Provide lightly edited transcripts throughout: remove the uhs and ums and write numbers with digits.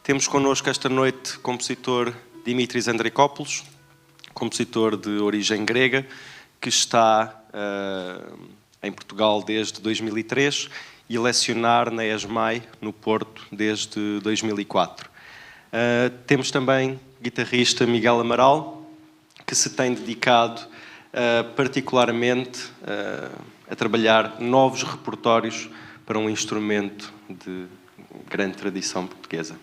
Temos connosco esta noite o compositor Dimitris Andrikopoulos, compositor de origem grega, que está em Portugal desde 2003 e lecionar na ESMAI, no Porto, desde 2004. Temos também o guitarrista Miguel Amaral, que se tem dedicado particularmente a trabalhar novos repertórios para um instrumento de grande tradição portuguesa.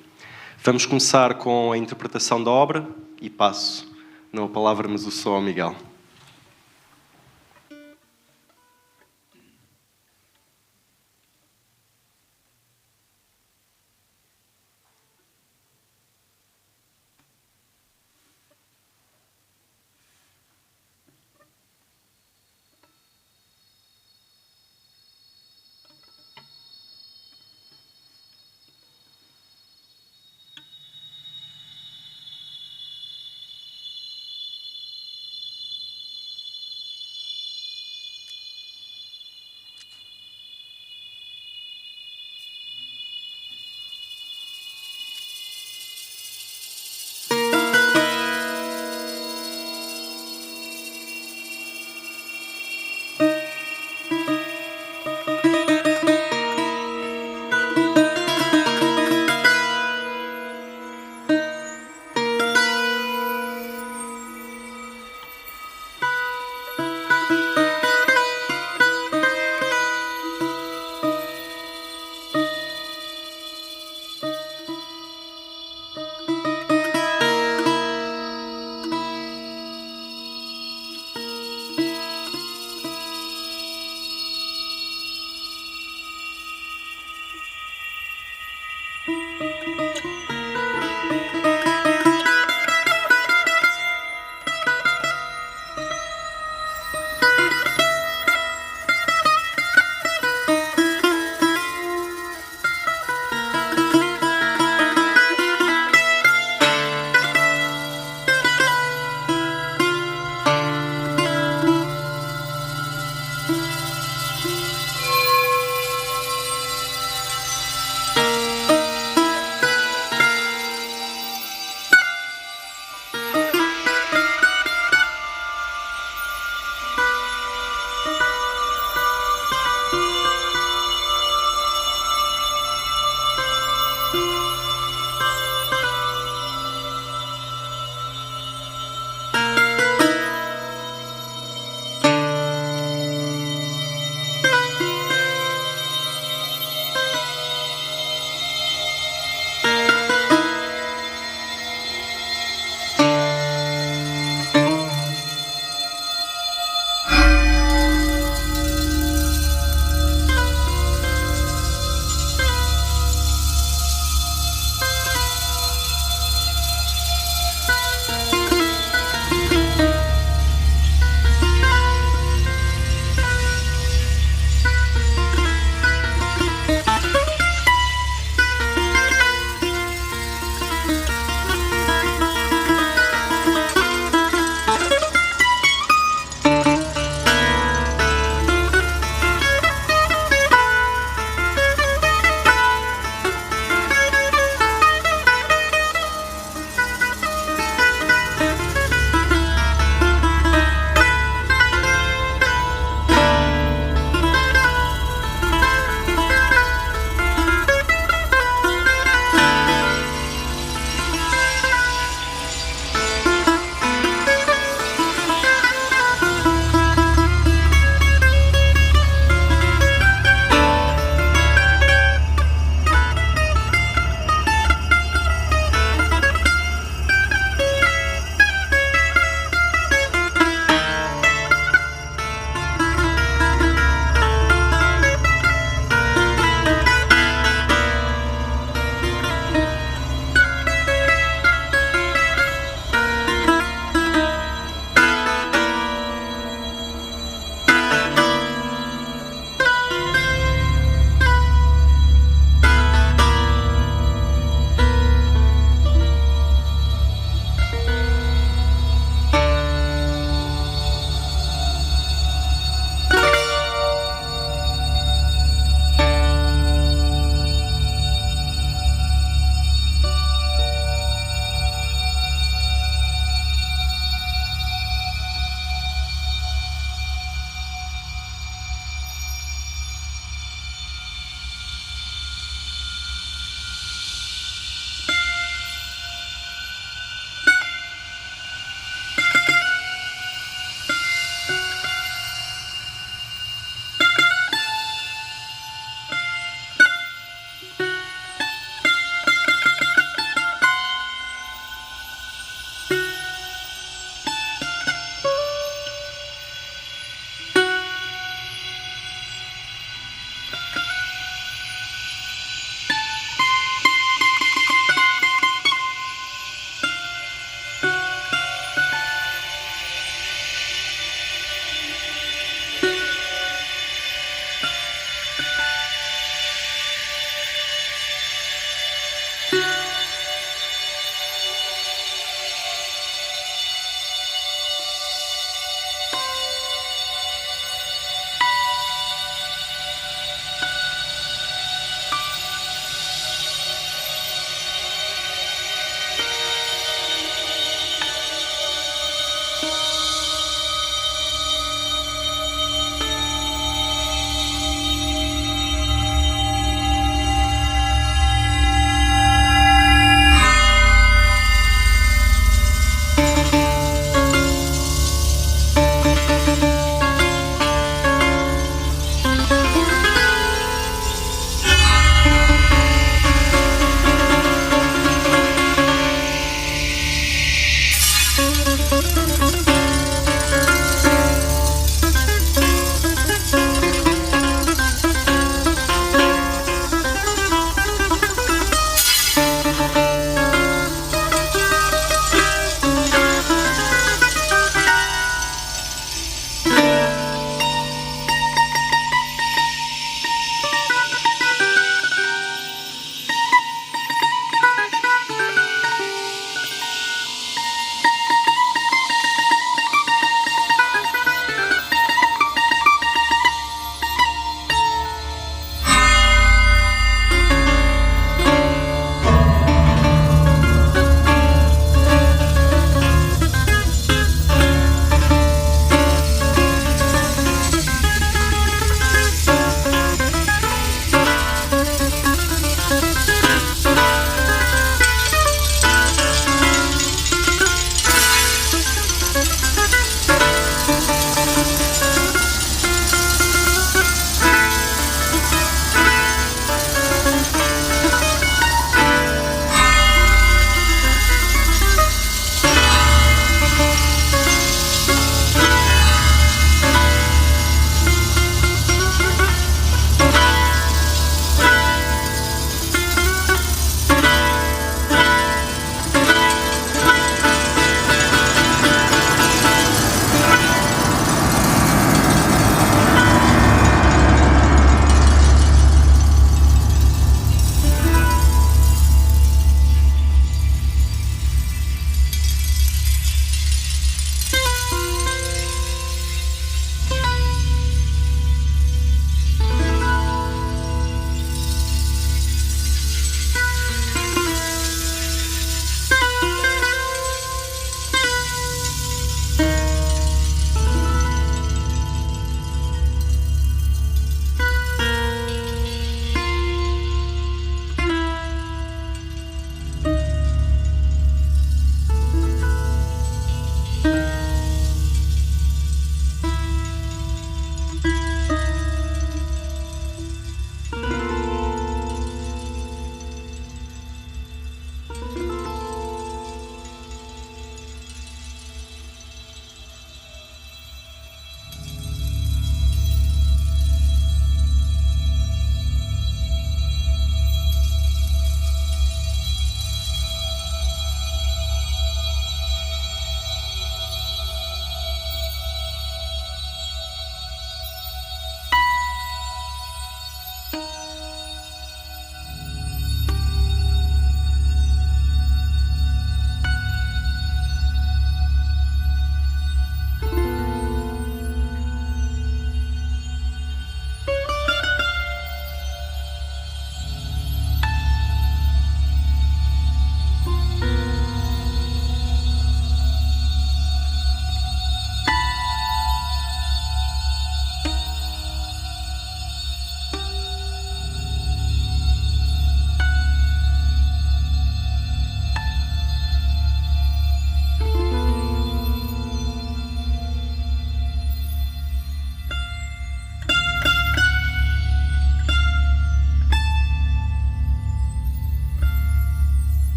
Vamos começar com a interpretação da obra e passo, não a palavra, mas o som ao Miguel.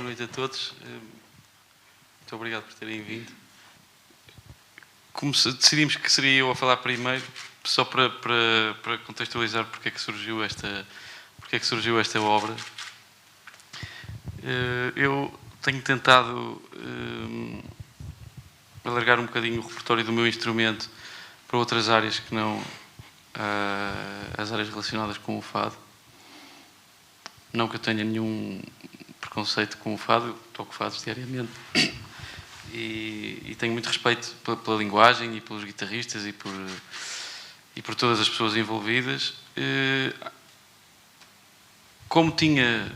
noite a todos. Muito obrigado por terem vindo. Decidimos que seria eu a falar primeiro, só para contextualizar porque é que surgiu esta obra. Eu tenho tentado alargar um bocadinho o repertório do meu instrumento para outras áreas que não as áreas relacionadas com o fado. Não que eu tenha nenhum preconceito com o fado, eu toco fados diariamente e tenho muito respeito pela linguagem e pelos guitarristas e por todas as pessoas envolvidas. Como tinha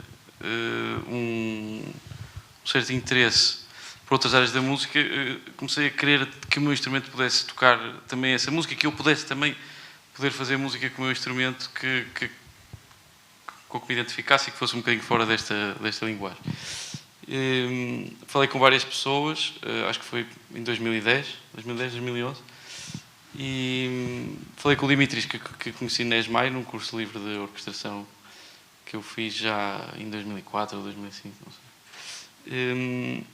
um certo interesse por outras áreas da música, comecei a querer que o meu instrumento pudesse tocar também essa música, que eu pudesse também poder fazer música com o meu instrumento com que me identificasse e que fosse um bocadinho fora desta linguagem. Falei com várias pessoas, acho que foi em 2010, 2011, e falei com o Dimitris, que conheci na ESMAI, num curso livre de orquestração que eu fiz já em 2004 ou 2005, não sei.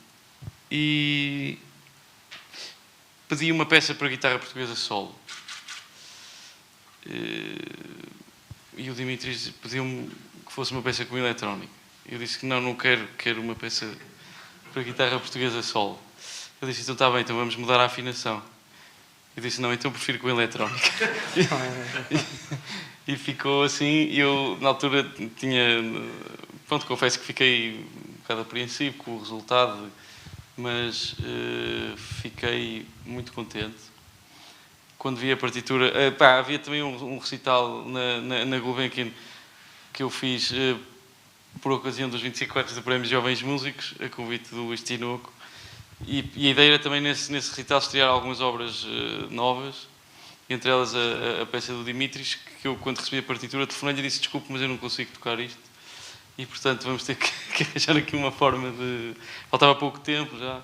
E pedi uma peça para guitarra portuguesa solo. E o Dimitris pediu-me que fosse uma peça com eletrónica. Eu disse que não quero uma peça para guitarra portuguesa solo. Ele disse, então está bem, então vamos mudar a afinação. Eu disse, não, então prefiro com eletrónica. E ficou assim. Eu, na altura, pronto, confesso que fiquei um bocado apreensivo com o resultado, mas fiquei muito contente. Quando vi a partitura... havia também um recital na Gulbenkian que eu fiz por ocasião dos 25 anos do Prémio Jovens Músicos, a convite do Luís Tinoco. E a ideia era também nesse recital estrear algumas obras novas, entre elas a peça do Dimitris, que eu, quando recebi a partitura, telefonei-lhe e disse, desculpe, mas eu não consigo tocar isto. E, portanto, vamos ter que arranjar aqui uma forma de... Faltava pouco tempo já.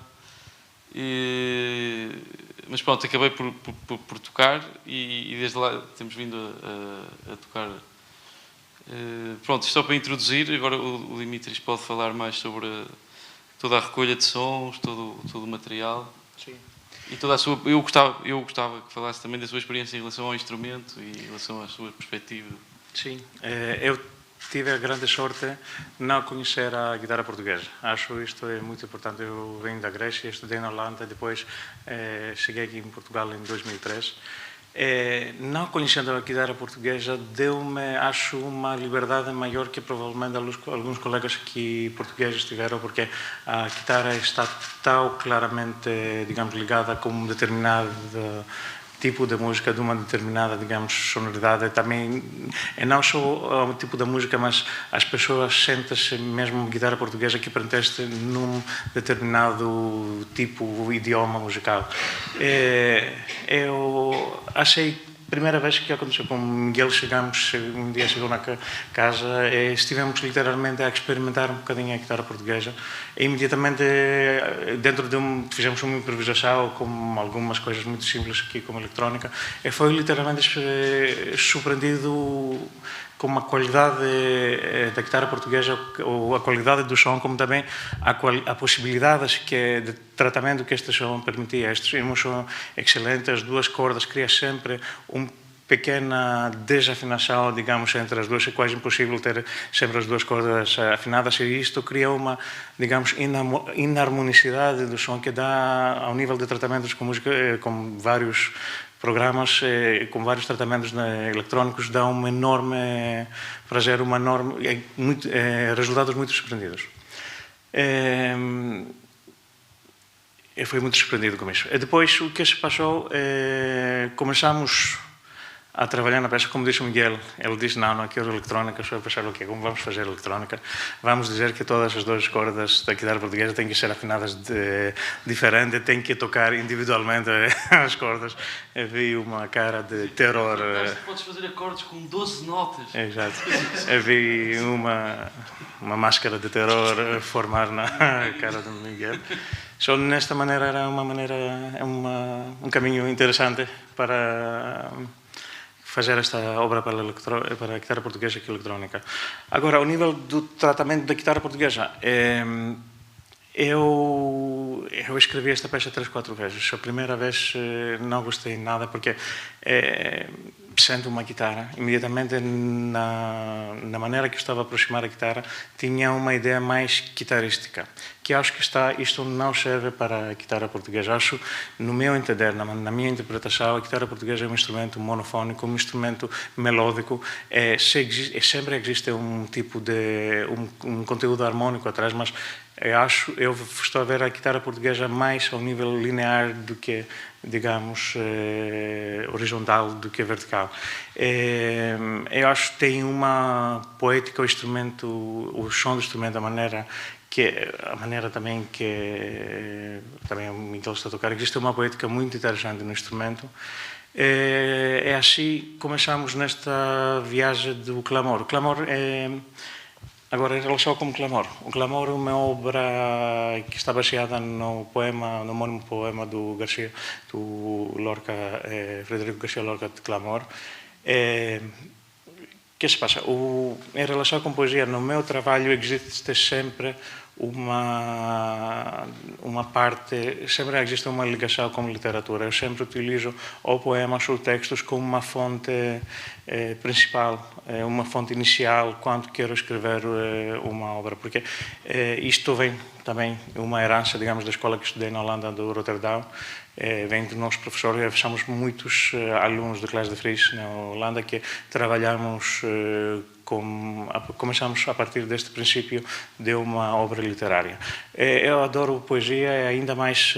Mas pronto, acabei por tocar e desde lá temos vindo a tocar. Pronto, isto só para introduzir. Agora o Dimitris pode falar mais sobre toda a recolha de sons, todo o material. Sim. E toda a sua... Eu gostava que falasse também da sua experiência em relação ao instrumento e em relação à sua perspectiva. Sim, eu tive a grande sorte de não conhecer a guitarra portuguesa. Acho isto é muito importante. Eu venho da Grécia, estudei na Holanda, depois cheguei aqui em Portugal em 2003. Não conhecendo a guitarra portuguesa deu-me, acho, uma liberdade maior que provavelmente alguns colegas aqui portugueses tiveram, porque a guitarra está tão claramente, digamos, ligada com um determinado tipo de música, de uma determinada, digamos, sonoridade. Também, não só o tipo da música, mas as pessoas sentem-se mesmo guitarra portuguesa que pertence num determinado tipo, idioma musical. Eu achei, primeira vez que aconteceu com o Miguel, um dia chegou na casa, estivemos literalmente a experimentar um bocadinho a guitarra portuguesa e imediatamente fizemos uma improvisação com algumas coisas muito simples aqui como eletrónica e foi literalmente surpreendido com a qualidade da guitarra portuguesa, ou a qualidade do som, como também a possibilidades de tratamento que este som permitia. Estes ritmos são excelentes, as duas cordas criam sempre pequena desafinação, digamos, entre as duas. É quase impossível ter sempre as duas cordas afinadas e isto cria uma, digamos, inarmonicidade do som que dá, ao nível de tratamentos com música, com vários programas, com vários tratamentos eletrónicos, dá um enorme prazer, resultados muito surpreendidos. Eu fui muito surpreendido com isso. E depois, o que se passou, começamos a trabalhar na peça, como disse o Miguel. Ele disse, não quero eletrónica, só pensar o quê? Como vamos fazer eletrónica? Vamos dizer que todas as duas cordas da guitarra portuguesa têm que ser afinadas diferente, têm que tocar individualmente as cordas. Eu vi uma cara de terror. Podes fazer acordes com 12 notas. Exato. Eu vi uma máscara de terror formar na cara do Miguel. Só nesta maneira era um caminho interessante para fazer esta obra para a guitarra portuguesa e eletrónica. Agora, ao nível do tratamento da guitarra portuguesa, Eu escrevi esta peça 3, 4 vezes. A primeira vez não gostei nada porque sendo uma guitarra, imediatamente na maneira que eu estava a aproximar a guitarra, tinha uma ideia mais guitarrística, que acho que isto não serve para a guitarra portuguesa. Acho, no meu entender, na minha interpretação, a guitarra portuguesa é um instrumento monofónico, um instrumento melódico, sempre existe um tipo de um conteúdo harmônico atrás, mas eu estou a ver a guitarra portuguesa mais ao nível linear do que, digamos, horizontal do que vertical. Eu acho que tem uma poética o instrumento, o som do instrumento, a maneira também que também o Miguel está a tocar, existe uma poética muito interessante no instrumento. É assim que começamos nesta viagem do Clamor. O Clamor agora, em relação com o Clamor. O Clamor é uma obra que está baseada no homónimo poema do Lorca, Frederico Garcia Lorca de Clamor. Que se passa? Em relação com poesia, no meu trabalho existe sempre uma parte, sempre existe uma ligação com a literatura. Eu sempre utilizo ou poemas ou textos como uma fonte principal, uma fonte inicial quando quero escrever uma obra, porque isto vem também uma herança, digamos, da escola que estudei na Holanda, do Roterdão. Vem de nós professores, somos muitos alunos da classe de Fries na Holanda que trabalhamos começamos a partir deste princípio de uma obra literária. Eu adoro poesia, ainda mais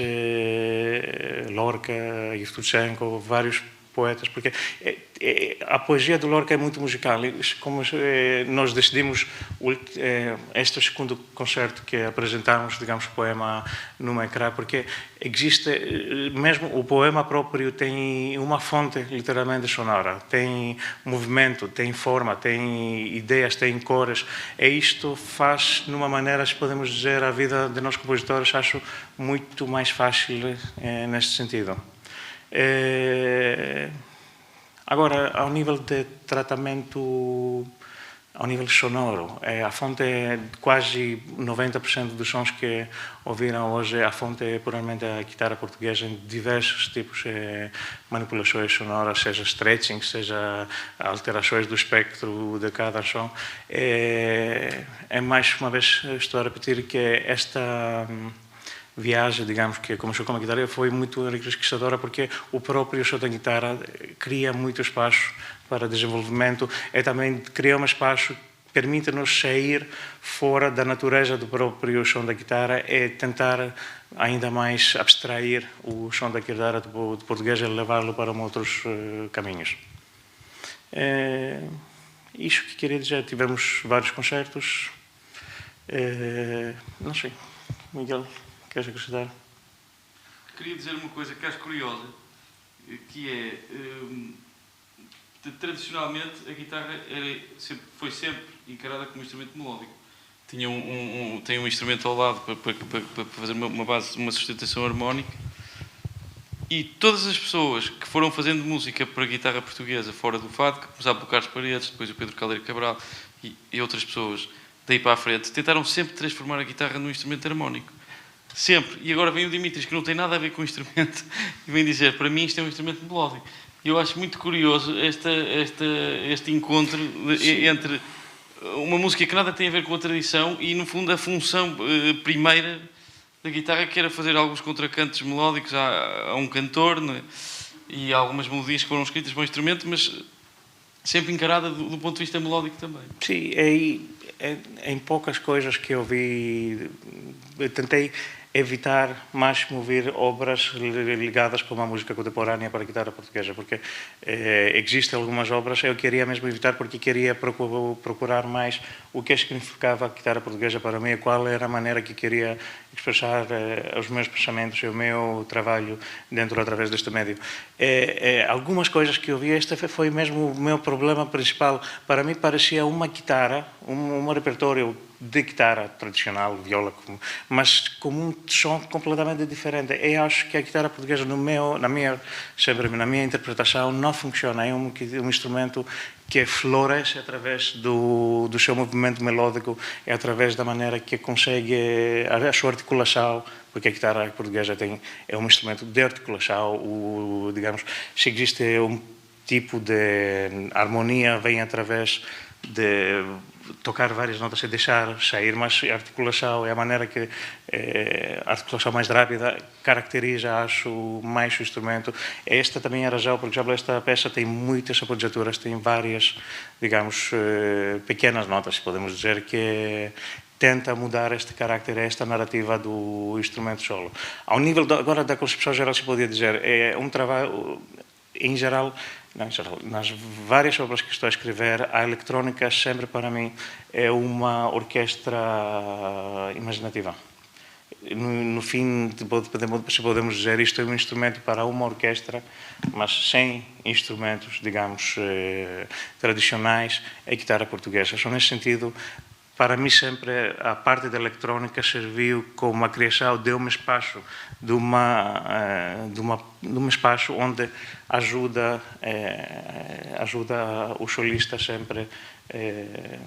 Lorca, Yevtushenko, vários poetas, porque a poesia do Lorca é muito musical. Como nós decidimos este segundo concerto que apresentamos, digamos, poema numa ecrã, porque existe, mesmo o poema próprio tem uma fonte literalmente sonora, tem movimento, tem forma, tem ideias, tem cores, e isto faz, numa maneira, se podemos dizer, a vida de nós compositores, acho muito mais fácil neste sentido. Agora, ao nível de tratamento, ao nível sonoro, a fonte é quase 90% dos sons que ouviram hoje, a fonte é puramente a guitarra portuguesa em diversos tipos de manipulações sonoras, seja stretching, seja alterações do espectro de cada som. Mais uma vez, estou a repetir que esta viagem, digamos, que começou com a guitarra, foi muito enriquecedora porque o próprio som da guitarra cria muito espaço para desenvolvimento e também cria um espaço que permite-nos sair fora da natureza do próprio som da guitarra e tentar ainda mais abstrair o som da guitarra do português e levá-lo para outros caminhos. Isso que queria dizer, tivemos vários concertos, não sei, Miguel, queres acrescentar? Queria dizer uma coisa que acho curiosa, que é, tradicionalmente, a guitarra foi sempre encarada como um instrumento melódico. Tem um instrumento ao lado para fazer uma base, uma sustentação harmónica, e todas as pessoas que foram fazendo música para a guitarra portuguesa fora do fado, que começaram pelo Carlos Paredes, depois o Pedro Caldeira Cabral e outras pessoas daí para a frente, tentaram sempre transformar a guitarra num instrumento harmónico. Sempre. E agora vem o Dimitris, que não tem nada a ver com o instrumento, e vem dizer, para mim isto é um instrumento melódico. E eu acho muito curioso este encontro entre uma música que nada tem a ver com a tradição e, no fundo, a função primeira da guitarra, que era fazer alguns contracantos melódicos a um cantor, né? E algumas melodias que foram escritas para o instrumento, mas sempre encarada do ponto de vista melódico também. Sim, em poucas coisas que eu vi, eu tentei evitar mais ouvir obras ligadas com a música contemporânea para a guitarra portuguesa, porque existem algumas obras, eu queria mesmo evitar porque queria procurar mais o que significava a guitarra portuguesa para mim, qual era a maneira que queria expressar os meus pensamentos e o meu trabalho dentro através deste médio. Algumas coisas que eu vi, este foi mesmo o meu problema principal. Para mim parecia uma guitarra, um repertório de guitarra tradicional, viola, mas com um som completamente diferente. Eu acho que a guitarra portuguesa, na minha interpretação, não funciona. É um instrumento que floresce através do seu movimento melódico, é através da maneira que consegue a sua articulação, porque a guitarra portuguesa é um instrumento de articulação. Digamos, se existe um tipo de harmonia, vem através de tocar várias notas e deixar sair, mas a articulação é a maneira que a articulação mais rápida caracteriza, acho, mais o instrumento. Esta também é a razão, porque já esta peça tem muitas apogiaturas, tem várias, digamos, pequenas notas, podemos dizer, que tenta mudar este carácter, esta narrativa do instrumento solo. Ao nível agora da concepção geral, se podia dizer, é um trabalho, em geral, nas várias obras que estou a escrever, a eletrónica sempre para mim é uma orquestra imaginativa. No fim, podemos dizer, isto é um instrumento para uma orquestra, mas sem instrumentos, digamos, tradicionais, a guitarra portuguesa. Só nesse sentido, para mim sempre a parte da eletrónica serviu como a criação de um espaço, de um espaço onde ajuda o solista sempre a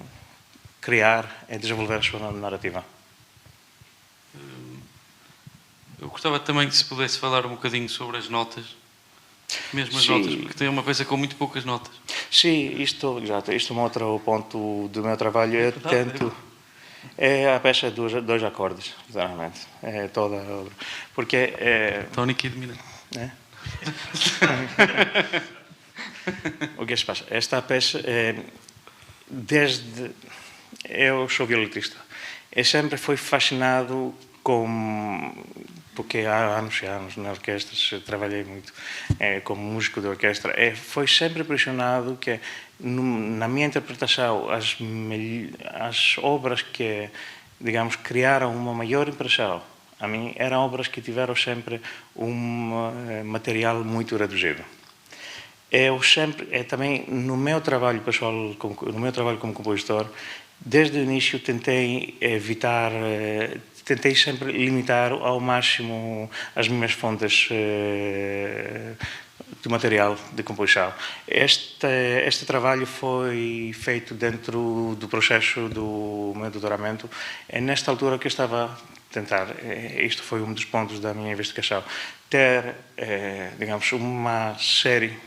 criar e desenvolver a sua narrativa. Eu gostava também que se pudesse falar um bocadinho sobre as notas, mesmo as notas, porque tem uma peça com muito poucas notas. Sim, isto é um outro ponto do meu trabalho. Eu tento... a peça é dois acordes, exatamente. É toda a obra. Porque tónica e dominante. O que se passa? Esta peça, eu sou violinista. Eu sempre fui fascinado porque há anos e anos na orquestra, trabalhei muito como músico de orquestra, foi sempre impressionado que, na minha interpretação, as obras que, digamos, criaram uma maior impressão, a mim, eram obras que tiveram sempre um material muito reduzido. Eu sempre, também no meu trabalho pessoal, no meu trabalho como compositor, desde o início tentei sempre limitar ao máximo as minhas fontes de material de composição. Este trabalho foi feito dentro do processo do meu doutoramento. É nesta altura que eu estava a tentar, isto foi um dos pontos da minha investigação, ter, digamos, uma série,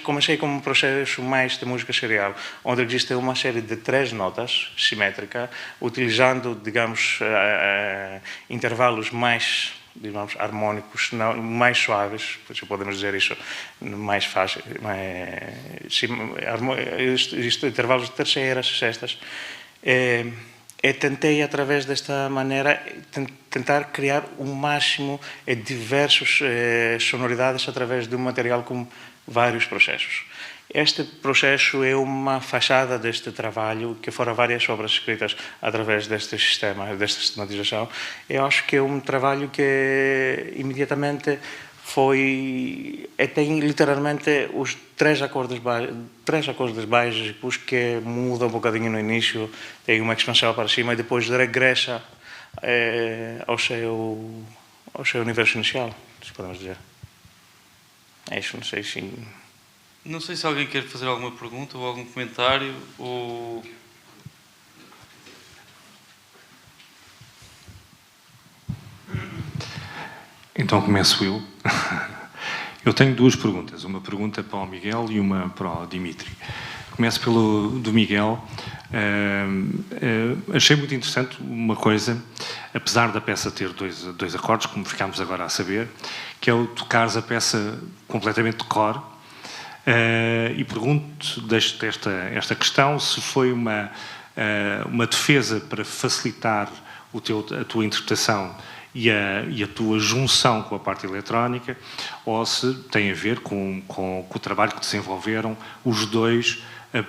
comecei com um processo mais de música serial, onde existe uma série de 3 notas simétricas, utilizando, digamos, intervalos mais, digamos, harmónicos, mais suaves, se podemos dizer isso, mais fácil, intervalos de terceiras, sextas. E tentei, através desta maneira, tentar criar o máximo de diversas sonoridades através de um material com vários processos. Este processo é uma fachada deste trabalho, que foram várias obras escritas através deste sistema, desta sistematização. Eu acho que é um trabalho que imediatamente tem literalmente os 3 acordes básicos que muda um bocadinho no início, tem uma expansão para cima e depois regressa ao seu universo inicial, se podemos dizer. É isso, não sei se... Não sei se alguém quer fazer alguma pergunta ou algum comentário, ou... Então começo eu. Eu tenho 2 perguntas, uma pergunta para o Miguel e uma para o Dimitri. Começo pelo do Miguel. Achei muito interessante uma coisa, apesar da peça ter dois acordes, como ficámos agora a saber, que é o tocares a peça completamente de cor. E pergunto esta questão, se foi uma defesa para facilitar a tua interpretação e a tua junção com a parte eletrónica, ou se tem a ver com o trabalho que desenvolveram os dois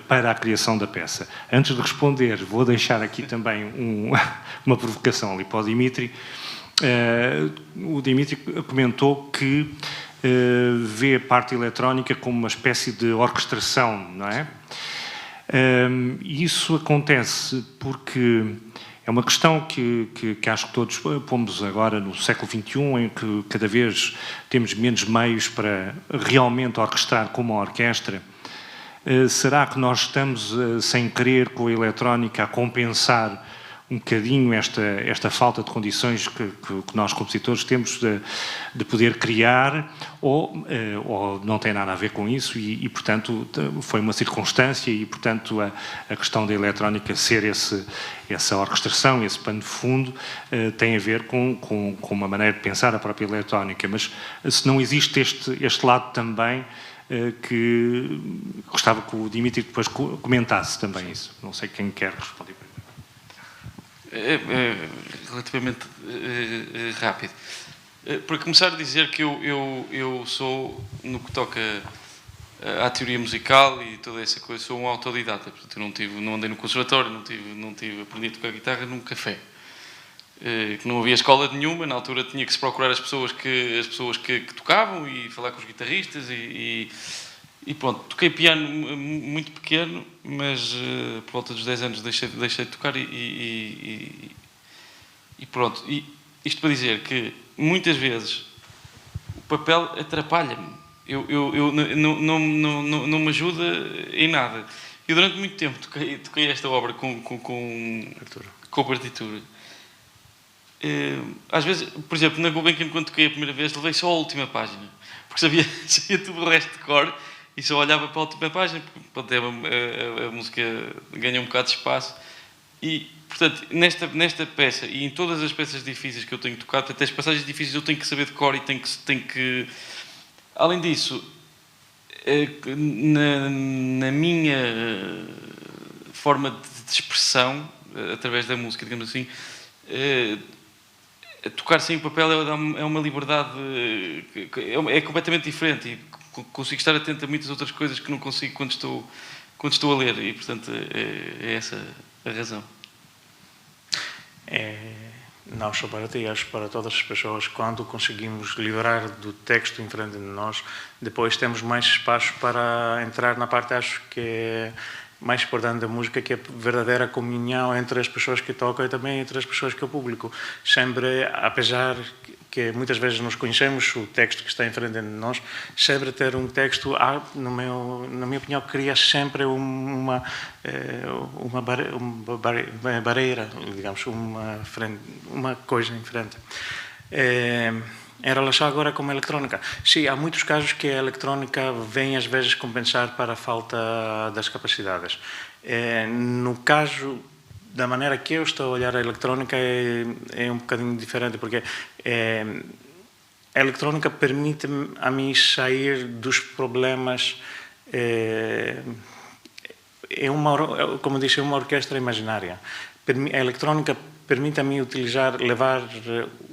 para a criação da peça. Antes de responder, vou deixar aqui também uma provocação ali para o Dimitri. O Dimitri comentou que vê a parte eletrónica como uma espécie de orquestração, não é? E isso acontece porque é uma questão que acho que todos pomos agora no século XXI, em que cada vez temos menos meios para realmente orquestrar como uma orquestra. Será que nós estamos, sem querer, com a eletrónica, a compensar um bocadinho esta falta de condições que nós, compositores, temos de poder criar, ou não tem nada a ver com isso e, portanto, foi uma circunstância e, portanto, a questão da eletrónica ser essa orquestração, esse pano de fundo, tem a ver com uma maneira de pensar a própria eletrónica. Mas se não existe este lado também, que gostava que o Dimitri depois comentasse também isso. Não sei quem quer responder. Relativamente rápido. Para começar a dizer que eu sou, no que toca à teoria musical e toda essa coisa, sou um autodidata. Portanto, eu não andei no conservatório, não tive aprendi a tocar guitarra num café. Que não havia escola nenhuma, na altura tinha que se procurar as pessoas que tocavam e falar com os guitarristas e pronto, toquei piano muito pequeno, mas por volta dos 10 anos deixei de tocar e pronto. E isto para dizer que muitas vezes o papel atrapalha-me, não me ajuda em nada. Eu durante muito tempo toquei esta obra com partitura. Às vezes, por exemplo, na Gulbenkian, quando toquei a primeira vez, levei só a última página, porque sabia tudo o resto de cor e só olhava para a última página, porque a música ganha um bocado de espaço. E, portanto, nesta peça e em todas as peças difíceis que eu tenho tocado, portanto, as passagens difíceis eu tenho que saber de cor e tenho que... Além disso, na minha forma de expressão, através da música, digamos assim, tocar sem o papel é uma liberdade, é completamente diferente e consigo estar atento a muitas outras coisas que não consigo quando estou a ler e, portanto, é essa a razão. Não só para ti, acho para todas as pessoas, quando conseguimos livrar do texto em frente de nós, depois temos mais espaço para entrar na parte, acho que é mais importante da música, que é a verdadeira comunhão entre as pessoas que tocam e também entre as pessoas que é o público. Sempre, apesar que muitas vezes nos conhecemos o texto que está em frente de nós, sempre ter um texto, na minha opinião, cria sempre uma barreira, digamos, uma coisa em frente. Em relação agora com a eletrónica, sim, há muitos casos que a eletrónica vem às vezes compensar para a falta das capacidades. No caso, da maneira que eu estou a olhar a eletrónica, é um bocadinho diferente, porque a eletrónica permite-me a mim sair dos problemas. Como disse, é uma orquestra imaginária. A eletrónica permite a mim levar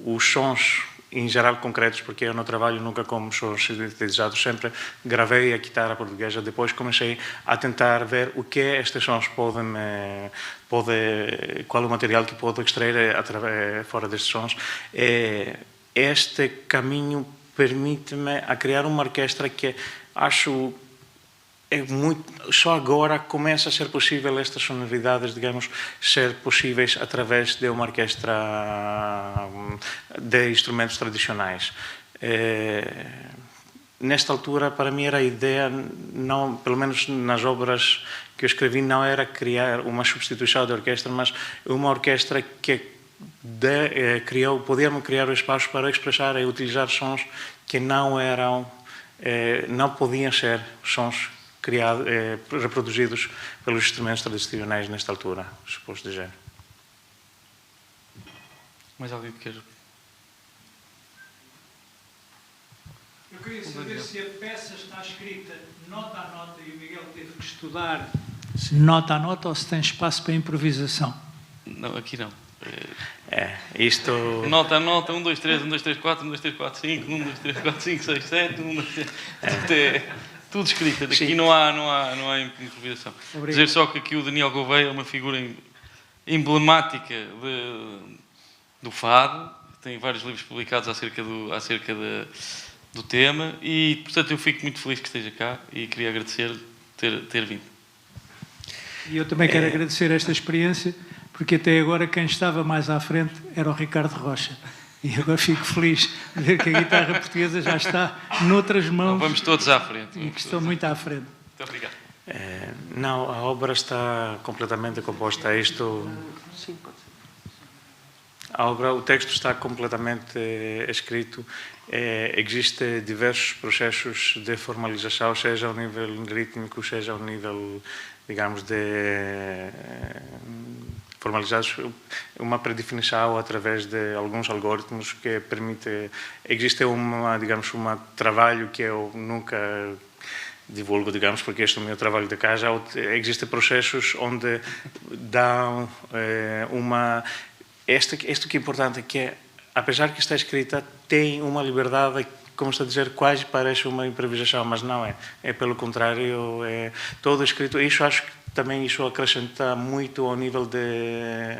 os sons em geral concretos, porque eu não trabalho nunca com sons sintetizados, sempre gravei a guitarra portuguesa, depois comecei a tentar ver o que estes sons qual é o material que posso extrair fora destes sons. Este caminho permite-me a criar uma orquestra que acho só agora começa a ser possível estas sonoridades, digamos, ser possíveis através de uma orquestra de instrumentos tradicionais. Nesta altura, para mim, era a ideia, não, pelo menos nas obras que eu escrevi, não era criar uma substituição da orquestra, mas uma orquestra que podia criar o espaço para expressar e utilizar sons que não podiam ser sons reproduzidos pelos instrumentos tradicionais nesta altura, suposto dizer. Mais alguém que queira? Eu queria saber se a peça está escrita nota a nota e o Miguel teve que estudar nota a nota ou se tem espaço para improvisação. Não, aqui não. Isto... Nota a nota, 1, 2, 3, 1, 2, 3, 4, 1, 2, 3, 4, 5, 1, 2, 3, 4, 5, 6, 7, 1, 2, 3... Tudo escrito, aqui não há improvisação. Obrigado. Dizer só que aqui o Daniel Gouveia é uma figura emblemática do fado, tem vários livros publicados acerca do tema e, portanto, eu fico muito feliz que esteja cá e queria agradecer ter vindo. E eu também quero agradecer esta experiência, porque até agora quem estava mais à frente era o Ricardo Rocha. E agora fico feliz de ver que a guitarra portuguesa já está noutras mãos. Então vamos todos à frente. E que estão muito à frente. Muito obrigado. Não, a obra está completamente composta. O texto está completamente escrito. Existem diversos processos de formalização, seja ao nível rítmico, seja ao nível, digamos, de formalizados, uma predefinição através de alguns algoritmos que permite. Existe digamos, um trabalho que eu nunca divulgo, digamos, porque este é o meu trabalho de casa. Existem processos onde dão uma. Isto que é importante é que, apesar que está escrita, tem uma liberdade, como está a dizer, quase parece uma improvisação, mas não é. É pelo contrário, é todo escrito. Isso acho que também isso acrescenta muito ao nível de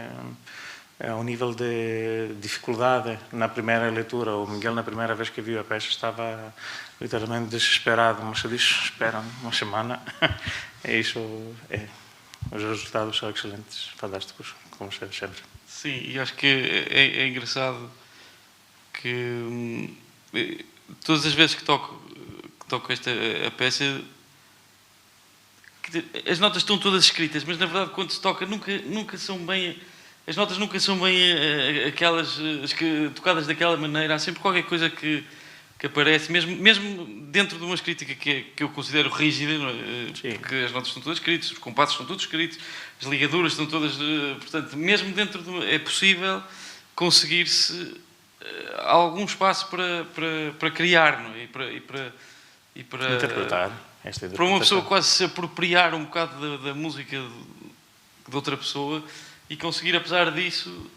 dificuldade na primeira leitura. O Miguel, na primeira vez que viu a peça, estava literalmente desesperado, mas eu disse, espera uma semana. Os resultados são excelentes, fantásticos, como sempre. Sim, e acho que é engraçado que todas as vezes que toco a peça, as notas estão todas escritas, mas na verdade quando se toca nunca são bem, as notas nunca são bem aquelas tocadas daquela maneira. Há sempre qualquer coisa que aparece, mesmo dentro de uma escrita que eu considero rígida, porque as notas estão todas escritas, os compassos estão todos escritos, as ligaduras estão todas, portanto, mesmo dentro é possível conseguir-se algum espaço para criar, não é? e para interpretar. Para uma pessoa quase se apropriar um bocado da música de outra pessoa e conseguir, apesar disso,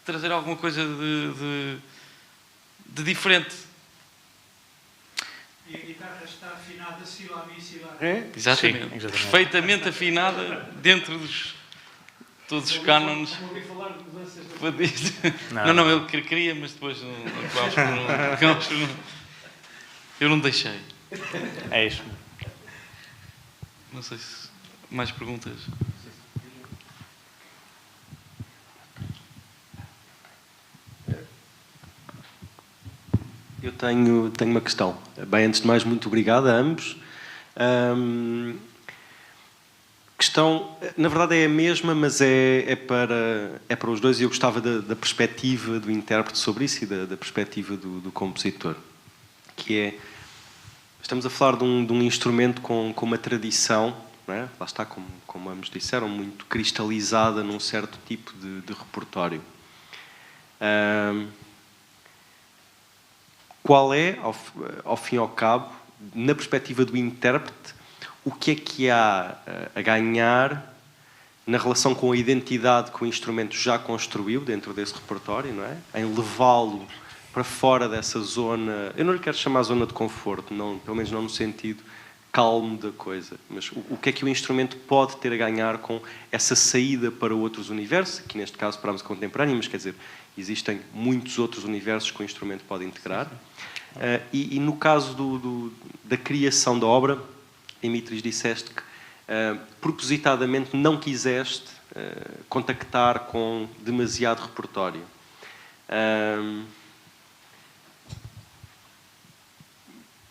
trazer alguma coisa de diferente. E a guitarra está afinada sílaba e sílaba. Exatamente. Sim, exatamente. Perfeitamente afinada dentro dos todos os cânones. Não, ele queria, mas depois acabámos por não. Eu não deixei. É isso. Não sei se mais perguntas. Eu tenho uma questão. Bem, antes de mais, muito obrigado a ambos. Questão, na verdade é a mesma, mas é para os dois, e eu gostava da perspectiva do intérprete sobre isso e da perspectiva do compositor, que é, estamos a falar de um instrumento com uma tradição, não é? Lá está, como ambos disseram, muito cristalizada num certo tipo de repertório. Qual é, ao fim e ao cabo, na perspectiva do intérprete, o que há a ganhar na relação com a identidade que o instrumento já construiu dentro desse repertório, não é? Em levá-lo para fora dessa zona, eu não lhe quero chamar zona de conforto, não, pelo menos não no sentido calmo da coisa, mas o que é que o instrumento pode ter a ganhar com essa saída para outros universos, aqui neste caso para a música contemporânea, mas quer dizer, existem muitos outros universos que o instrumento pode integrar. E no caso da criação da obra, Dimitris, disseste que propositadamente não quiseste contactar com demasiado repertório.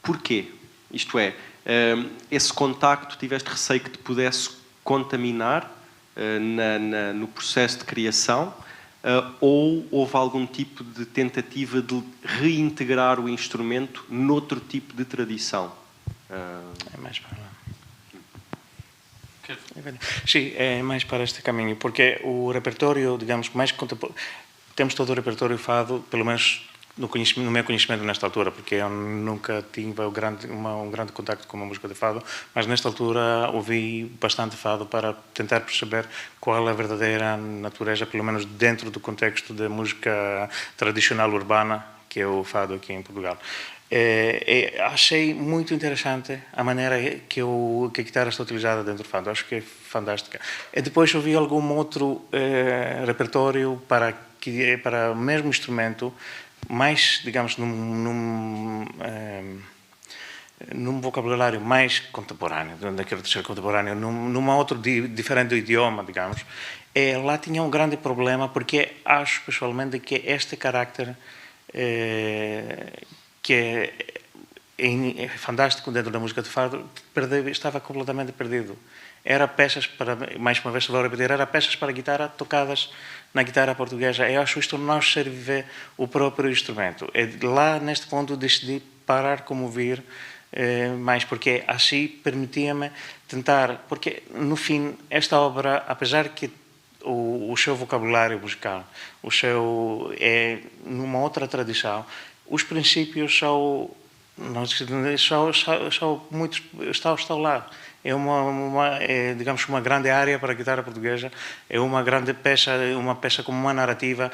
Porquê? Isto é, esse contacto, tiveste receio que te pudesse contaminar no processo de criação, ou houve algum tipo de tentativa de reintegrar o instrumento noutro tipo de tradição? É mais para lá. Sim, é mais para este caminho, porque o repertório, digamos, mais contemporâneo, temos todo o repertório fado, pelo menos no meu conhecimento nesta altura, porque eu nunca tive um grande contacto com a música de fado, mas nesta altura ouvi bastante fado para tentar perceber qual é a verdadeira natureza, pelo menos dentro do contexto da música tradicional urbana, que é o fado aqui em Portugal. Achei muito interessante a maneira que a guitarra está utilizada dentro do fado, acho que é fantástica. E depois ouvi algum outro repertório para o mesmo instrumento, mais, digamos, num vocabulário mais contemporâneo, daquele terceiro contemporâneo, numa outro diferente do idioma, digamos, lá tinha um grande problema, porque acho pessoalmente que este carácter que é fantástico dentro da música de fado, estava completamente perdido. Era peças para, mais uma vez vou repetir, era peças para guitarra tocadas na guitarra portuguesa. Eu acho isto não serve o próprio instrumento. Lá, neste ponto, decidi parar como ouvir, mais porque assim permitia-me tentar, porque no fim esta obra, apesar que o seu vocabulário musical, o seu é numa outra tradição, os princípios são muitos, estão lá. É digamos, uma grande área para a guitarra portuguesa, é uma grande peça, uma peça com uma narrativa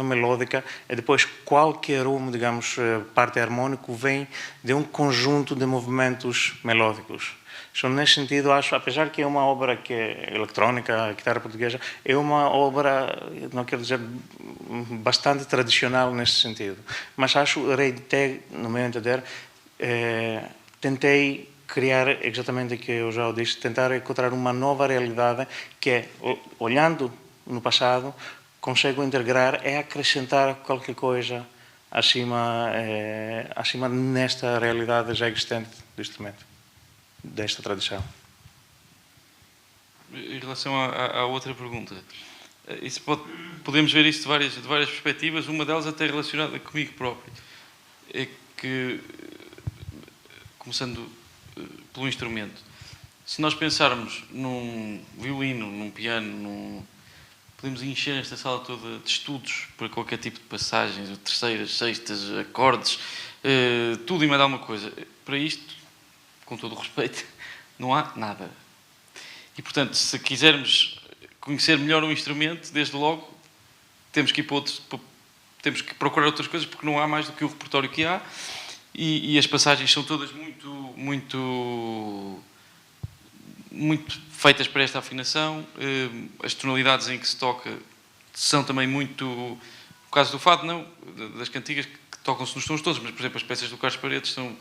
melódica, e depois qualquer digamos, parte harmônico vem de um conjunto de movimentos melódicos. Só nesse sentido, acho, apesar que é uma obra que é eletrónica, a guitarra portuguesa, é uma obra, não quero dizer, bastante tradicional nesse sentido. Mas acho, no meu entender, tentei criar exatamente o que eu já disse, tentar encontrar uma nova realidade que, olhando no passado, consigo integrar e acrescentar qualquer coisa acima nesta realidade já existente do instrumento, desta tradição. Em relação à outra pergunta, podemos ver isto de várias perspectivas, uma delas até relacionada comigo próprio. É que, começando pelo instrumento, se nós pensarmos num violino, num piano, podemos encher esta sala toda de estudos para qualquer tipo de passagens, terceiras, sextas, acordes, tudo e mais alguma coisa. Para isto, com todo o respeito, não há nada. E, portanto, se quisermos conhecer melhor um instrumento, desde logo, temos que temos que procurar outras coisas, porque não há mais do que o repertório que há. E as passagens são todas muito feitas para esta afinação. As tonalidades em que se toca são também muito... No caso do fado, não, das cantigas, que tocam-se nos tons todos, mas, por exemplo, as peças do Carlos Paredes são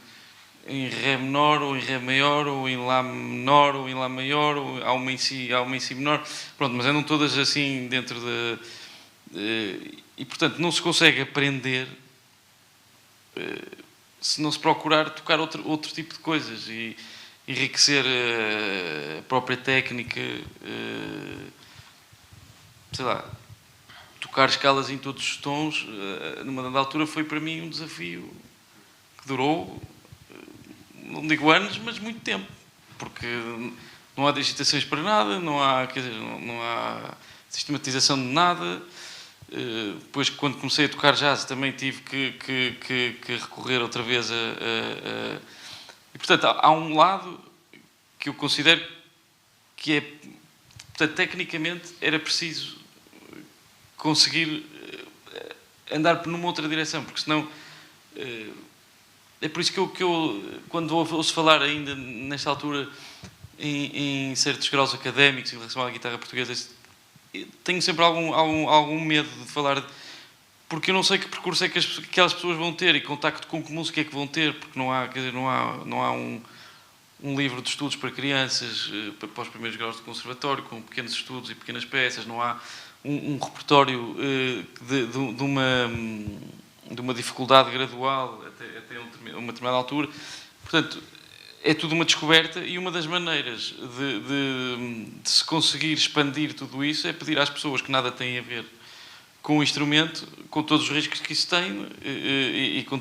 em Ré menor, ou em Ré maior, ou em Lá menor, ou em Lá maior, ou há uma em Si menor. Pronto, mas andam todas assim dentro da... E, portanto, não se consegue aprender... se não se procurar tocar outro tipo de coisas e enriquecer a própria técnica, sei lá, tocar escalas em todos os tons, numa dada altura foi para mim um desafio que durou, não digo anos, mas muito tempo, porque não há digitações para nada, não há sistematização de nada. Depois, quando comecei a tocar jazz, também tive que recorrer outra vez E, portanto, há um lado que eu considero que é... Portanto, tecnicamente, era preciso conseguir andar numa outra direção, porque senão... É por isso que eu quando ouço falar ainda, nesta altura, em certos graus académicos em relação à guitarra portuguesa, tenho sempre algum medo de falar, porque eu não sei que percurso é que aquelas pessoas vão ter e contacto com que música é que vão ter, porque não há, quer dizer, não há um livro de estudos para crianças para os primeiros graus de conservatório, com pequenos estudos e pequenas peças, não há um repertório de uma dificuldade gradual até uma determinada altura. Portanto, é tudo uma descoberta, e uma das maneiras de se conseguir expandir tudo isso é pedir às pessoas que nada têm a ver com o instrumento, com todos os riscos que isso tem e com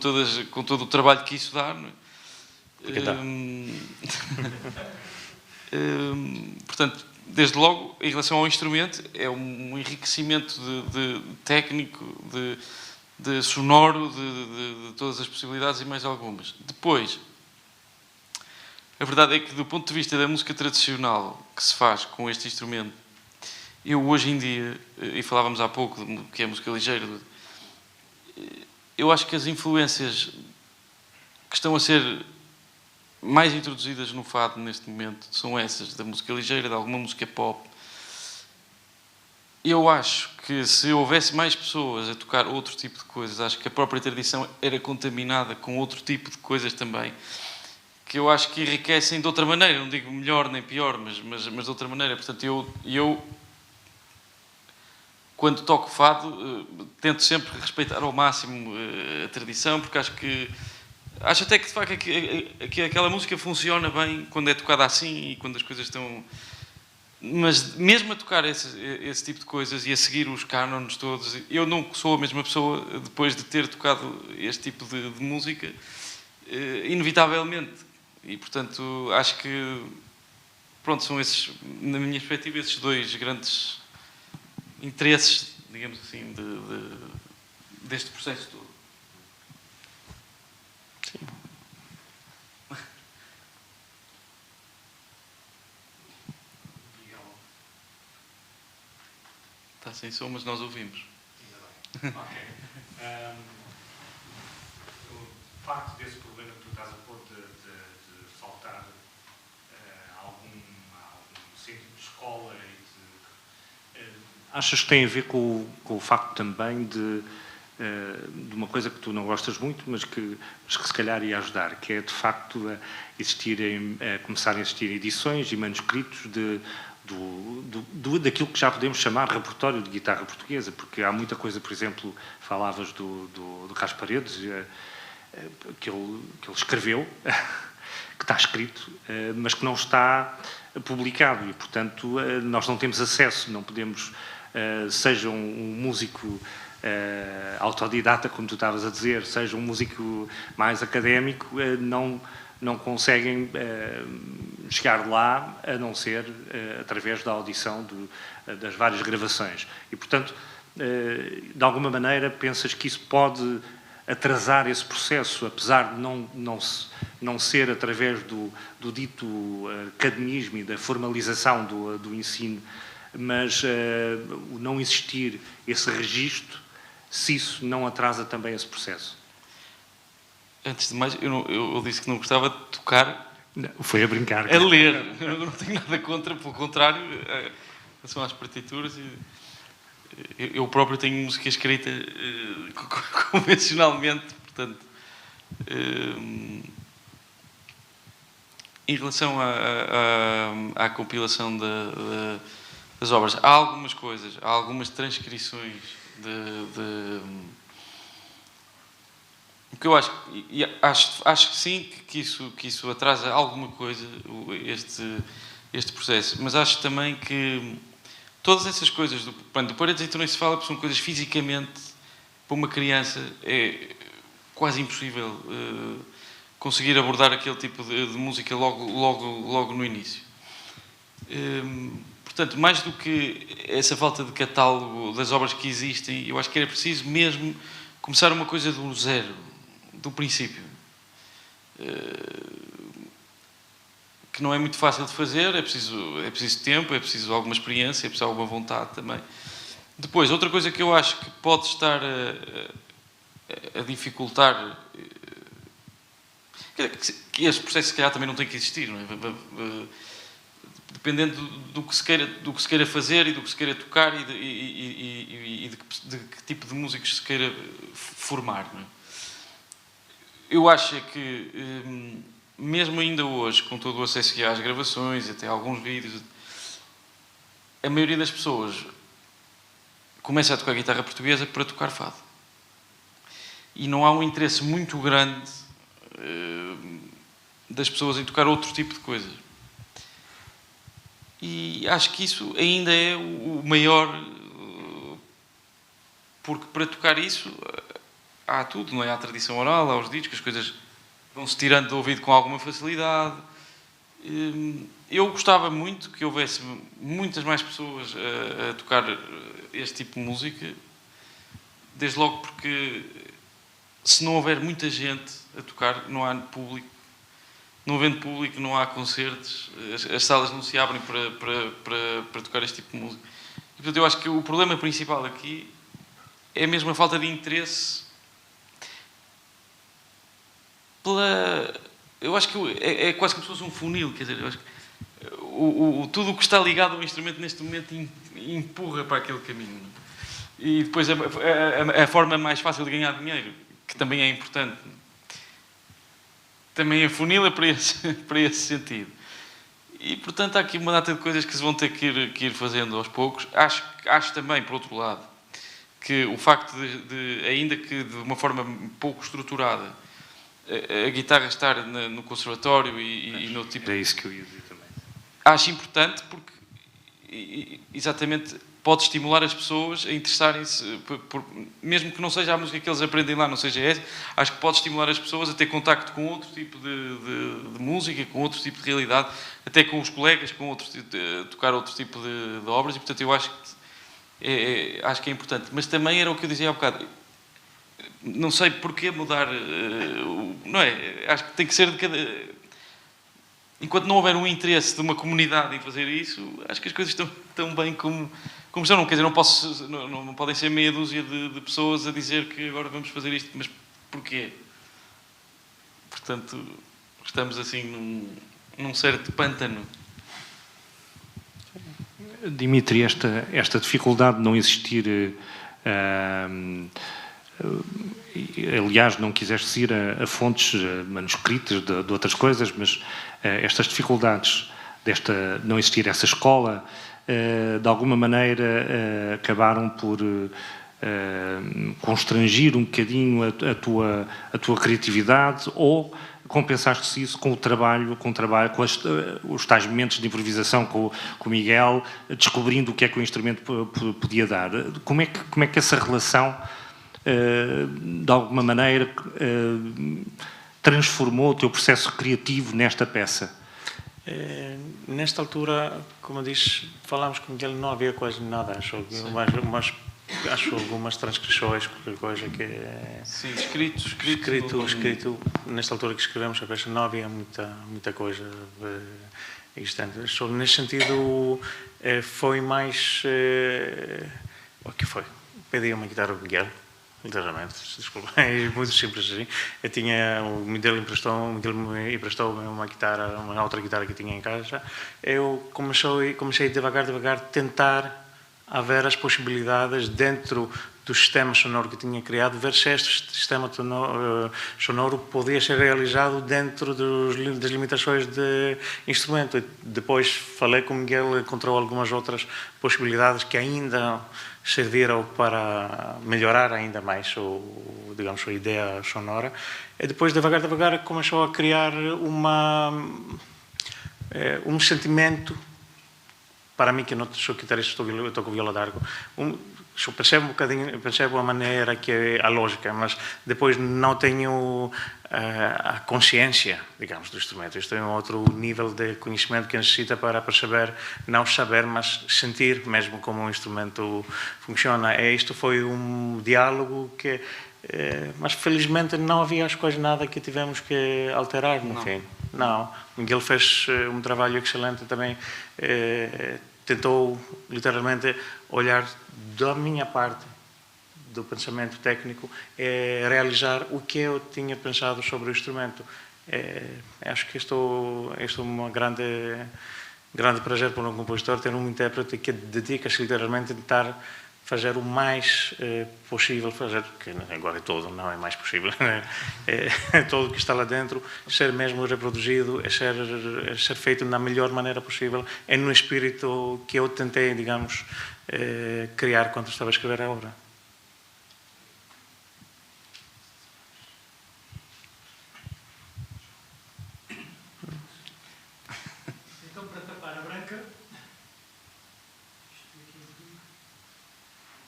todo o trabalho que isso dá. Não é? Portanto, desde logo, em relação ao instrumento, é um enriquecimento de técnico, de sonoro, de todas as possibilidades e mais algumas. Depois, a verdade é que, do ponto de vista da música tradicional que se faz com este instrumento, eu hoje em dia, e falávamos há pouco que é música ligeira, eu acho que as influências que estão a ser mais introduzidas no fado neste momento são essas, da música ligeira, de alguma música pop. Eu acho que se houvesse mais pessoas a tocar outro tipo de coisas, acho que a própria tradição era contaminada com outro tipo de coisas também. que eu acho que enriquecem de outra maneira, não digo melhor nem pior, mas de outra maneira. Portanto, eu quando toco fado, tento sempre respeitar ao máximo a tradição, porque acho até que de facto que aquela música funciona bem quando é tocada assim e quando as coisas estão... Mas mesmo a tocar esse tipo de coisas e a seguir os cânones todos, eu não sou a mesma pessoa depois de ter tocado este tipo de música, inevitavelmente. E, portanto, acho que, pronto, são esses, na minha perspectiva, esses dois grandes interesses, digamos assim, deste processo todo. Sim. Está sem som, mas nós ouvimos. Ok. O facto desse problema que tu estás a pôr de faltar algum sentido de escola achas que tem a ver com o facto também de uma coisa que tu não gostas muito, mas que se calhar ia ajudar, que é de facto começarem a existir edições e manuscritos daquilo que já podemos chamar repertório de guitarra portuguesa, porque há muita coisa, por exemplo, falavas do Carlos Paredes, que ele escreveu, que está escrito, mas que não está publicado e, portanto, nós não temos acesso, não podemos, seja um músico autodidata, como tu estavas a dizer, seja um músico mais académico, não conseguem chegar lá a não ser através da audição das várias gravações. E, portanto, de alguma maneira, pensas que isso pode atrasar esse processo, apesar de não ser através do dito academismo e da formalização do ensino, mas o não existir esse registro, se isso não atrasa também esse processo? Antes de mais, eu disse que não gostava de tocar... Não, foi a brincar. A ler. Eu não tenho nada contra, pelo contrário, são as partituras. Eu próprio tenho música escrita convencionalmente, portanto... Em relação à compilação das obras, há algumas coisas, há algumas transcrições o que eu acho que sim, que isso atrasa alguma coisa, este processo, mas acho também que todas essas coisas, do Paredes então nem se fala, porque são coisas fisicamente, para uma criança, é quase impossível conseguir abordar aquele tipo de música logo no início. Portanto, mais do que essa falta de catálogo das obras que existem, eu acho que era preciso mesmo começar uma coisa do zero, do princípio. Que não é muito fácil de fazer, é preciso tempo, é preciso alguma experiência, é preciso alguma vontade também. Depois, outra coisa que eu acho que pode estar a dificultar, que este processo se calhar também não tem que existir, não é? Dependendo do que se queira fazer e do que se queira tocar e de que tipo de músicos se queira formar, não é? Eu acho que, mesmo ainda hoje, com todo o acesso que há às gravações, até alguns vídeos, a maioria das pessoas começa a tocar guitarra portuguesa para tocar fado. E não há um interesse muito grande das pessoas em tocar outro tipo de coisas. E acho que isso ainda é o maior, porque para tocar isso há tudo, não é? Há a tradição oral, há os discos, as coisas vão-se tirando do ouvido com alguma facilidade. Eu gostava muito que houvesse muitas mais pessoas a tocar este tipo de música, desde logo porque se não houver muita gente a tocar, não há público. Não havendo público, não há concertos, as salas não se abrem para tocar este tipo de música. E, portanto, eu acho que o problema principal aqui é mesmo a falta de interesse eu acho que é quase como se fosse um funil, quer dizer, eu acho que tudo o que está ligado ao instrumento neste momento empurra para aquele caminho. E depois a forma mais fácil de ganhar dinheiro, que também é importante. também afunila para esse sentido. E, portanto, há aqui uma data de coisas que se vão ter que ir fazendo aos poucos. Acho também, por outro lado, que o facto ainda que de uma forma pouco estruturada, a guitarra estar no conservatório e no tipo... É isso que eu ia dizer também. Acho importante porque, exatamente, pode estimular as pessoas a interessarem-se, mesmo que não seja a música que eles aprendem lá, não seja essa, acho que pode estimular as pessoas a ter contacto com outro tipo de música, com outro tipo de realidade, até com os colegas, tocar outro tipo de obras, e, portanto, eu acho que é importante. Mas também era o que eu dizia há bocado. Não sei porquê mudar, não é? Acho que tem que ser de cada... Enquanto não houver um interesse de uma comunidade em fazer isso, acho que as coisas estão tão bem como estão. Quer dizer, não podem ser meia dúzia de pessoas a dizer que agora vamos fazer isto, mas porquê? Portanto, estamos assim num certo pântano. Dimitri, esta dificuldade de não existir... aliás, não quiseste ir a fontes manuscritas de outras coisas, mas estas dificuldades desta não existir essa escola, de alguma maneira acabaram por constrangir um bocadinho a tua criatividade, ou compensaste-se isso com o trabalho, com os tais momentos de improvisação com o Miguel, descobrindo o que é que o instrumento podia dar? Como é que essa relação de alguma maneira transformou o teu processo criativo nesta peça? Nesta altura, como eu disse, falámos com ele, não havia quase nada, acho algumas transcrições, qualquer coisa que... Sim, escrito. Nesta altura que escrevemos a peça não havia muita coisa existente. Só nesse sentido foi mais... o que foi? Pedi uma guitarra ao Miguel, literalmente, desculpa, é muito simples assim. O Miguel me emprestou uma outra guitarra que tinha em casa. Eu comecei devagar tentar a ver as possibilidades dentro do sistema sonoro que tinha criado, ver se este sistema sonoro podia ser realizado dentro das limitações de instrumento. Depois falei com o Miguel, encontrou algumas outras possibilidades que ainda serviram para melhorar ainda mais a ideia sonora. E depois, devagar, começou a criar um sentimento. Para mim, que não sou guitarrista, eu toco viola d'arco, percebo a maneira que é a lógica, mas depois não tenho a consciência, digamos, do instrumento. Isto é um outro nível de conhecimento que necessita para perceber, não saber, mas sentir mesmo como um instrumento funciona. E isto foi um diálogo que... mas felizmente não havia quase nada que tivemos que alterar no fim. Não, o Miguel fez um trabalho excelente também, tentou literalmente olhar da minha parte do pensamento técnico e realizar o que eu tinha pensado sobre o instrumento. Acho que isto é uma grande prazer para um compositor ter um intérprete que dedica-se literalmente a tentar fazer o mais possível, que agora é todo, não é mais possível, é todo o que está lá dentro, ser mesmo reproduzido, ser feito da melhor maneira possível, é no espírito que eu tentei, digamos, criar quando estava a escrever a obra. Então, para tapar a branca...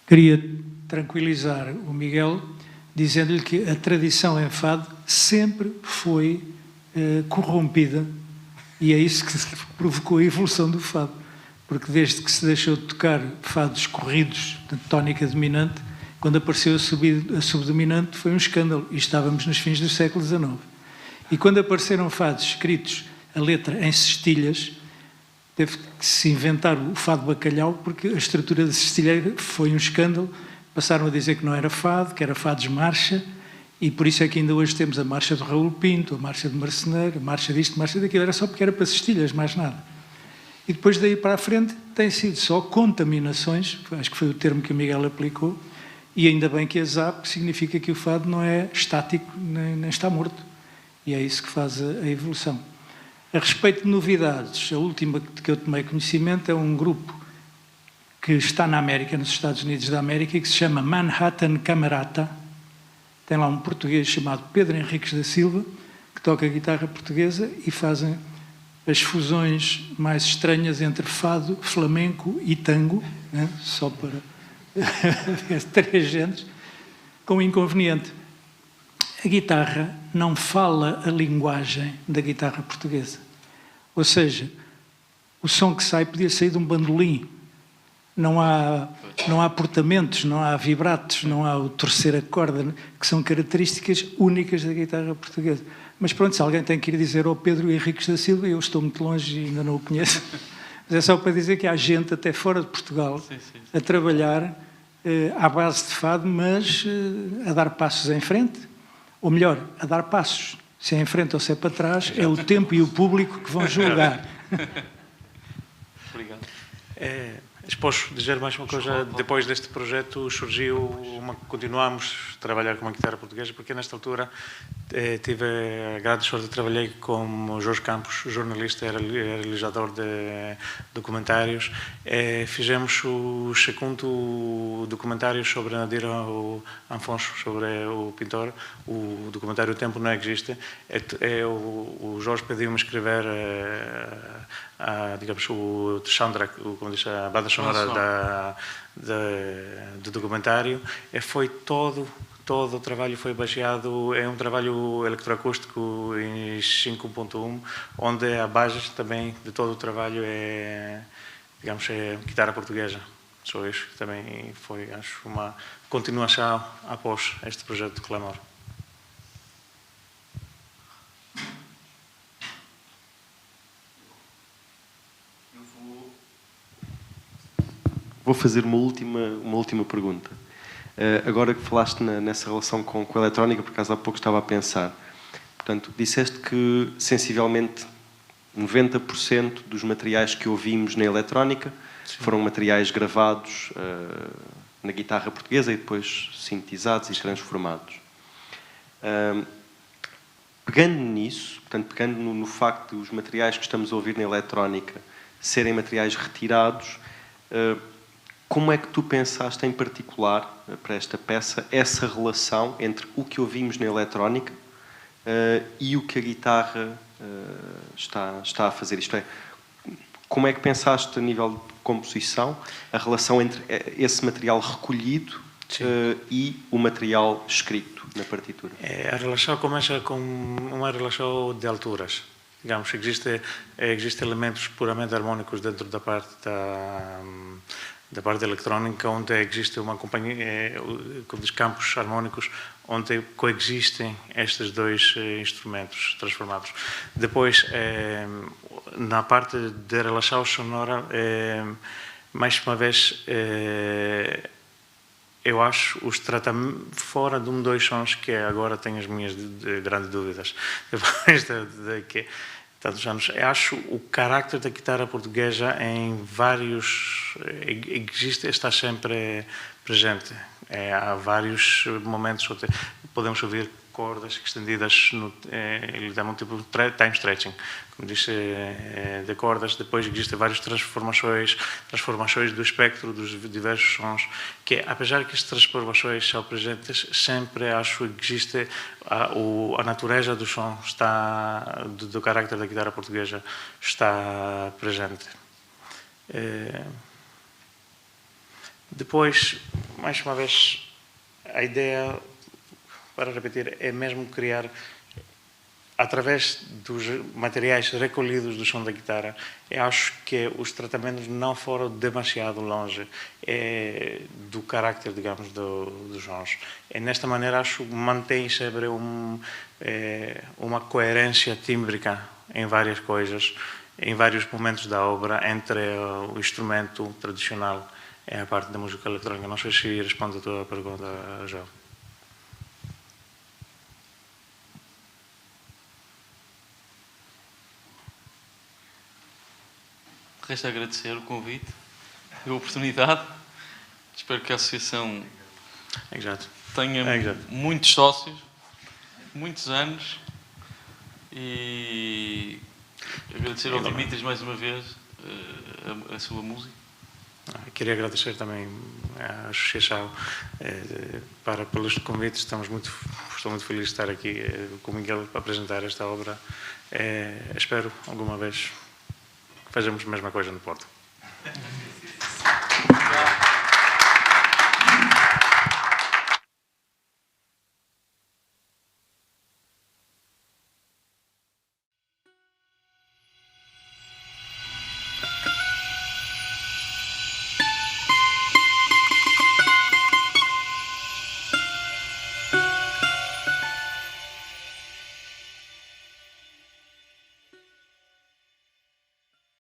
Queria tranquilizar o Miguel, dizendo-lhe que a tradição em fado sempre foi corrompida, e é isso que provocou a evolução do fado, porque desde que se deixou de tocar fados corridos de tónica dominante, quando apareceu a subdominante foi um escândalo, e estávamos nos fins do século XIX. E quando apareceram fados escritos, a letra em cestilhas, teve que se inventar o fado bacalhau, porque a estrutura da cestilheira foi um escândalo. Passaram a dizer que não era fado, que era fados marcha, e por isso é que ainda hoje temos a marcha do Raul Pinto, a marcha do Marceneiro, a marcha disto, a marcha daquilo. Era só porque era para cestilhas, mais nada. E depois daí para a frente tem sido só contaminações, acho que foi o termo que o Miguel aplicou, e ainda bem que é ZAP, que significa que o fado não é estático nem está morto. E é isso que faz a evolução. A respeito de novidades, a última que eu tomei conhecimento é um grupo que está na América, nos Estados Unidos da América, e que se chama Manhattan Camerata. Tem lá um português chamado Pedro Henriques da Silva, que toca guitarra portuguesa e fazem as fusões mais estranhas entre fado, flamenco e tango, né? Só para 3 géneros, com um inconveniente. A guitarra não fala a linguagem da guitarra portuguesa. Ou seja, o som que sai podia sair de um bandolim. Não há portamentos, não há vibratos, não há o terceira corda, que são características únicas da guitarra portuguesa. Mas pronto, se alguém tem que ir dizer ao Pedro Henriques da Silva, eu estou muito longe e ainda não o conheço, mas é só para dizer que há gente até fora de Portugal a trabalhar à base de fado, mas a dar passos em frente, ou melhor, a dar passos. Se é em frente ou se é para trás, é o tempo e o público que vão julgar. Obrigado. Posso dizer mais uma coisa? Depois deste projeto surgiu continuamos a trabalhar com uma guitarra portuguesa, porque nesta altura tive a grande sorte de trabalhar com o Jorge Campos, jornalista e realizador de documentários. Fizemos o segundo documentário sobre Nadir Afonso, sobre o pintor, o documentário O Tempo Não Existe. O Jorge pediu-me escrever digamos, o soundtrack, como diz, a banda sonora do documentário. Foi todo o trabalho foi baseado, é um trabalho eletroacústico em 5.1, onde a base também de todo o trabalho é, digamos, guitarra portuguesa. Só isso também foi, acho, uma continuação após este projeto de Clamor. Vou fazer uma última pergunta. Agora que falaste nessa relação com a eletrónica, por acaso há pouco estava a pensar. Portanto, disseste que sensivelmente 90% dos materiais que ouvimos na eletrónica foram materiais gravados na guitarra portuguesa e depois sintetizados e transformados. Pegando nisso, portanto, pegando no facto de os materiais que estamos a ouvir na eletrónica serem materiais retirados, como é que tu pensaste em particular, para esta peça, essa relação entre o que ouvimos na eletrónica e o que a guitarra está a fazer? Isto é, como é que pensaste a nível de composição a relação entre esse material recolhido e o material escrito na partitura? A relação começa com uma relação de alturas. Digamos, existem elementos puramente harmónicos dentro da parte da parte eletrónica, onde existe uma companhia com os campos harmónicos, onde coexistem estes dois instrumentos transformados. Depois, na parte da relação sonora, mais uma vez, eu acho os tratamentos fora de dois sons que agora tenho as minhas grandes dúvidas. Depois de que tantos anos, eu acho o carácter da guitarra portuguesa em vários está sempre presente. Há vários momentos onde podemos ouvir cordas estendidas, ele dá um tipo de time stretching, como disse, de cordas. Depois existem várias transformações do espectro dos diversos sons, que apesar que estas transformações são presentes, sempre acho que existe a natureza do som, do carácter da guitarra portuguesa está presente. Depois, mais uma vez, a ideia, para repetir, é mesmo criar, através dos materiais recolhidos do som da guitarra, eu acho que os tratamentos não foram demasiado longe do carácter, digamos, dos sons. E nesta maneira, acho que mantém sempre uma coerência tímbrica em várias coisas, em vários momentos da obra, entre o instrumento tradicional e a parte da música eletrónica. Não sei se responde a tua pergunta, João. Resta agradecer o convite e a oportunidade. Espero que a associação tenha muitos sócios, muitos anos, E agradecer ao Dimitris mais uma vez a sua música. Queria agradecer também à Associação pelos convites. Estou muito feliz de estar aqui com o Miguel para apresentar esta obra. Espero alguma vez que fazemos a mesma coisa no Porto.